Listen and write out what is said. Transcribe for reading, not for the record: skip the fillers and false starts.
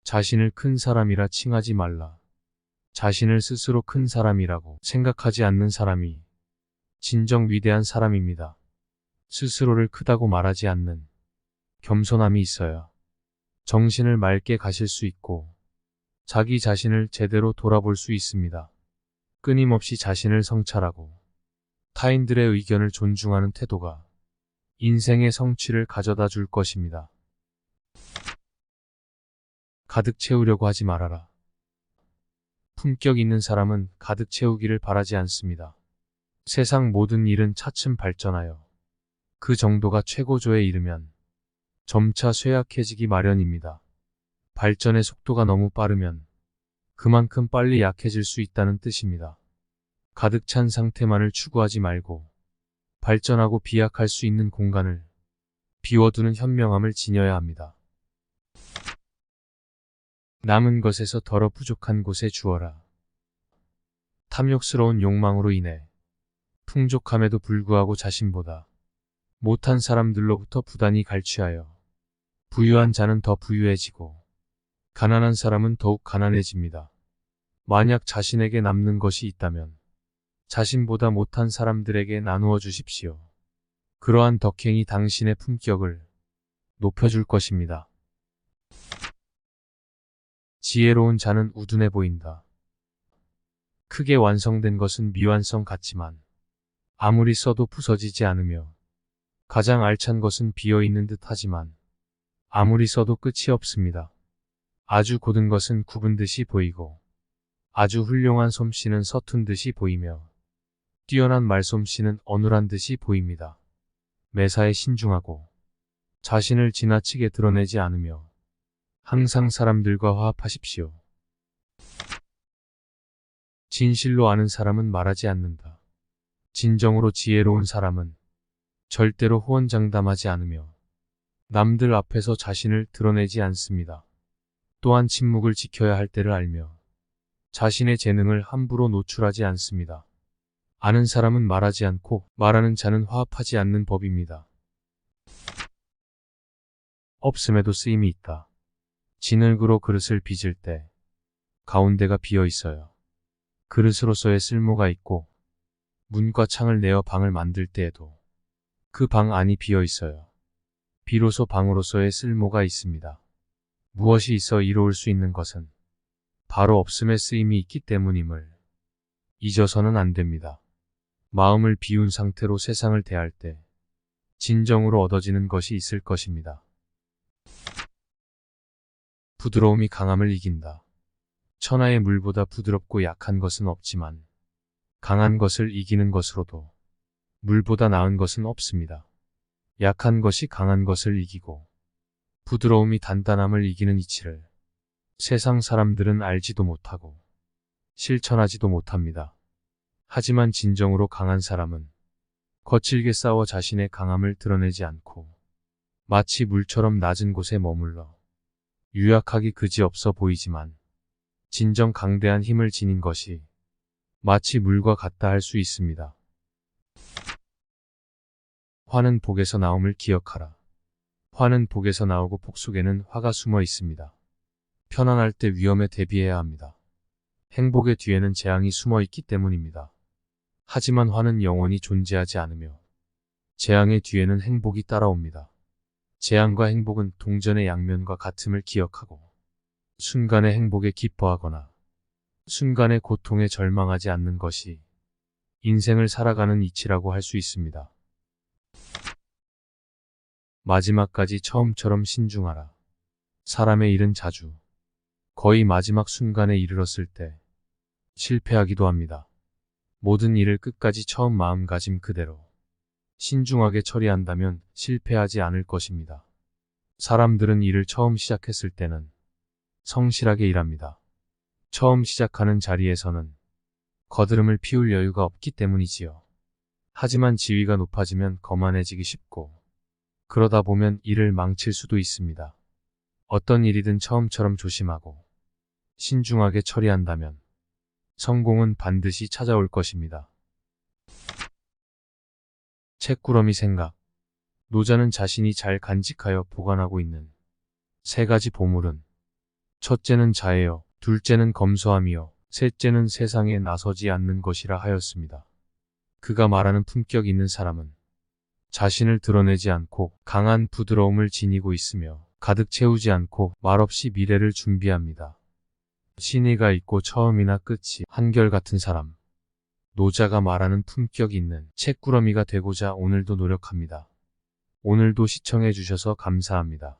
자신을 큰 사람이라 칭하지 말라. 자신을 스스로 큰 사람이라고 생각하지 않는 사람이 진정 위대한 사람입니다. 스스로를 크다고 말하지 않는 겸손함이 있어야 정신을 맑게 가실 수 있고 자기 자신을 제대로 돌아볼 수 있습니다. 끊임없이 자신을 성찰하고 타인들의 의견을 존중하는 태도가 인생의 성취를 가져다 줄 것입니다. 가득 채우려고 하지 말아라. 품격 있는 사람은 가득 채우기를 바라지 않습니다. 세상 모든 일은 차츰 발전하여 그 정도가 최고조에 이르면 점차 쇠약해지기 마련입니다. 발전의 속도가 너무 빠르면 그만큼 빨리 약해질 수 있다는 뜻입니다. 가득 찬 상태만을 추구하지 말고 발전하고 비약할 수 있는 공간을 비워두는 현명함을 지녀야 합니다. 남은 것에서 덜어 부족한 곳에 주어라. 탐욕스러운 욕망으로 인해 풍족함에도 불구하고 자신보다 못한 사람들로부터 부단히 갈취하여 부유한 자는 더 부유해지고 가난한 사람은 더욱 가난해집니다. 만약 자신에게 남는 것이 있다면 자신보다 못한 사람들에게 나누어 주십시오. 그러한 덕행이 당신의 품격을 높여줄 것입니다. 지혜로운 자는 우둔해 보인다. 크게 완성된 것은 미완성 같지만 아무리 써도 부서지지 않으며 가장 알찬 것은 비어있는 듯 하지만 아무리 써도 끝이 없습니다. 아주 고든 것은 굽은 듯이 보이고 아주 훌륭한 솜씨는 서툰 듯이 보이며 뛰어난 말솜씨는 어눌한 듯이 보입니다. 매사에 신중하고 자신을 지나치게 드러내지 않으며 항상 사람들과 화합하십시오. 진실로 아는 사람은 말하지 않는다. 진정으로 지혜로운 사람은 절대로 호언장담하지 않으며 남들 앞에서 자신을 드러내지 않습니다. 또한 침묵을 지켜야 할 때를 알며 자신의 재능을 함부로 노출하지 않습니다. 아는 사람은 말하지 않고 말하는 자는 화합하지 않는 법입니다. 없음에도 쓰임이 있다. 진흙으로 그릇을 빚을 때 가운데가 비어 있어요. 그릇으로서의 쓸모가 있고 문과 창을 내어 방을 만들 때에도 그 방 안이 비어 있어요. 비로소 방으로서의 쓸모가 있습니다. 무엇이 있어 이루어올 수 있는 것은 바로 없음에 쓰임이 있기 때문임을 잊어서는 안 됩니다. 마음을 비운 상태로 세상을 대할 때 진정으로 얻어지는 것이 있을 것입니다. 부드러움이 강함을 이긴다. 천하의 물보다 부드럽고 약한 것은 없지만 강한 것을 이기는 것으로도 물보다 나은 것은 없습니다. 약한 것이 강한 것을 이기고 부드러움이 단단함을 이기는 이치를 세상 사람들은 알지도 못하고 실천하지도 못합니다. 하지만 진정으로 강한 사람은 거칠게 싸워 자신의 강함을 드러내지 않고 마치 물처럼 낮은 곳에 머물러 유약하기 그지없어 보이지만 진정 강대한 힘을 지닌 것이 마치 물과 같다 할 수 있습니다. 화는 복에서 나옴을 기억하라. 화는 복에서 나오고 복 속에는 화가 숨어 있습니다. 편안할 때 위험에 대비해야 합니다. 행복의 뒤에는 재앙이 숨어 있기 때문입니다. 하지만 화는 영원히 존재하지 않으며 재앙의 뒤에는 행복이 따라옵니다. 재앙과 행복은 동전의 양면과 같음을 기억하고 순간의 행복에 기뻐하거나 순간의 고통에 절망하지 않는 것이 인생을 살아가는 이치라고 할 수 있습니다. 마지막까지 처음처럼 신중하라. 사람의 일은 자주 거의 마지막 순간에 이르렀을 때 실패하기도 합니다. 모든 일을 끝까지 처음 마음가짐 그대로 신중하게 처리한다면 실패하지 않을 것입니다. 사람들은 일을 처음 시작했을 때는 성실하게 일합니다. 처음 시작하는 자리에서는 거드름을 피울 여유가 없기 때문이지요. 하지만 지위가 높아지면 거만해지기 쉽고 그러다 보면 일을 망칠 수도 있습니다. 어떤 일이든 처음처럼 조심하고 신중하게 처리한다면 성공은 반드시 찾아올 것입니다. 책꾸러미 생각. 노자는 자신이 잘 간직하여 보관하고 있는 3가지 보물은 첫째는 자애요, 둘째는 검소함이요, 셋째는 세상에 나서지 않는 것이라 하였습니다. 그가 말하는 품격 있는 사람은 자신을 드러내지 않고 강한 부드러움을 지니고 있으며 가득 채우지 않고 말없이 미래를 준비합니다. 신의가 있고 처음이나 끝이 한결같은 사람. 노자가 말하는 품격 있는 책꾸러미가 되고자 오늘도 노력합니다. 오늘도 시청해 주셔서 감사합니다.